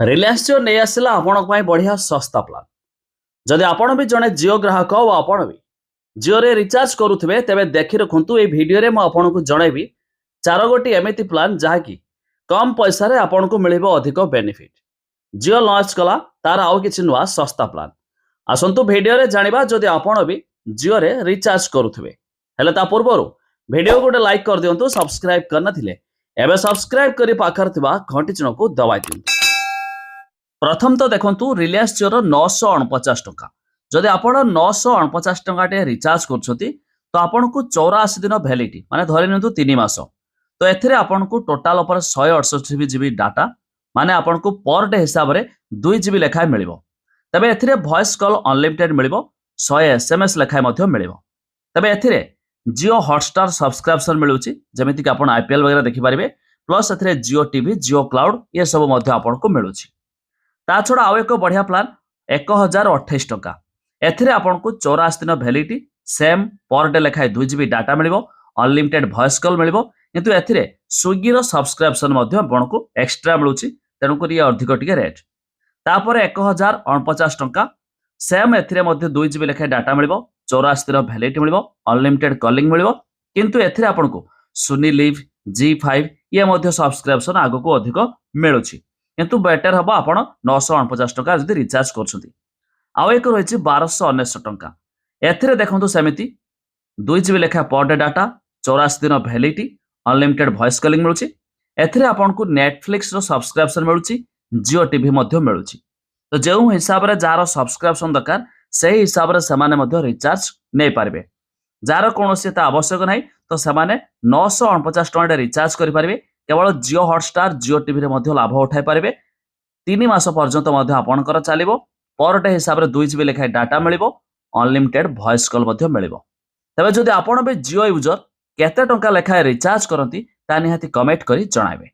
रिलायंस जियो नहीं आसला आपण बढ़िया सस्ता प्लान। जदि आपण भी जड़े जियो ग्राहक और आपण भी जियो रे रिचार्ज करुवे तेरे देखी रखु ये भिडियो मुझे जनइबी 4 गोटी एमती प्लान जहाँकि कम पैसा आपन को मिल अधिक बेनिफिट। जियो लॉन्च कला तार आउ कि नुआ सस्ता प्लान आसतु भिडियो जाना जदि आपण भी जियो रे रिचार्ज करुवे हेले ता पूर्व भिडियो गोटे लाइक कर दिंतु सब्सक्राइब करना एवं सब्सक्राइब कर पाखर घंटी चिन्ह को दबाई दिंतु। प्रथम तो देखु रिलायंस जिओर 949 टंका जदि आप 949 टंका रिचार्ज कर आपन को 84 दिन भैलिटी माने धरी नियंतु 3 मास तो एथिरे आपन को टोटाल 168 जीबी डाटा माने आपन को पर डे हिसाब रे 2 जीबी लेखाए मिलिबो। तबे एथिरे वॉइस कॉल अनलिमिटेड मिलिबो 100 एसएमएस लेखाए मध्ये मिलिबो। तबे एथिरे जियो हॉटस्टार सब्सक्रिप्शन मिलुची जेमिति कि आपन आईपीएल वगैरह देखि पारिबे प्लस एथिरे जियो टीवी जियो क्लाउड ये सब मध्ये आपन को मिलुची। ता छड़ा आउ एक बढ़िया प्लान 1028 टंका एथिरे आपन को 84 दिन वैलिडिटी सेम पर डे लेखाए 2 जीबी डाटा मिलिबो अनलिमिटेड वॉइस कॉल मिलिबो किंतु एथिरे स्विगी रो सब्सक्रिप्शन मध्ये आपन को एक्स्ट्रा मिलुची तेनु करी अधिक टिके रेट। तापर 1049 टंका सेम एथिरे मध्ये 2 जीबी लेखाए डाटा मिलिबो 84 दिन वैलिडिटी मिलिबो अनलिमिटेड कॉलिंग मिलिबो किंतु एथिरे आपन को सुनी लिव जी5 ये मध्ये सब्सक्रिप्शन आगो को अधिक मिलुची किंतु बेटर हम आप 949 टंका जब रिचार्ज कर। आउ एक रही 1299 टंका एथिरे देखो सेमती 2 जीबी लेखा पर डे डाटा 84 दिन वैलिडिटी अनलिमिटेड वॉइस कॉलिंग मिलुची एथिरे आपन को नेटफ्लिक्स रो सब्सक्रिप्शन मिलुची जियो टीवी मध्ये मिलुची तो जो हिसाब रे जार सब्सक्रिप्शन दरकार से हिसाब रे समाने मध्ये रिचार्ज नै पारबे जार कोनोसी ता आवश्यक नाही तो समाने 949 टंका रिचार्ज करि पारबे केवल जियो हॉटस्टार जियो टीवी रे मध्ये लाभ उठाई पारे 3 मास पर्यंत मध्ये आपणकर चलिबो पर डे हिसाब रे 2 जीबी लेखाए डाटा मिलिबो अनलिमिटेड वॉइस कॉल मध्ये मिलिबो। तबे जदि आपण भी जियो यूजर केते टंका लेखाए रिचार्ज करंती ता निहाती कमेंट करी जणाइबे।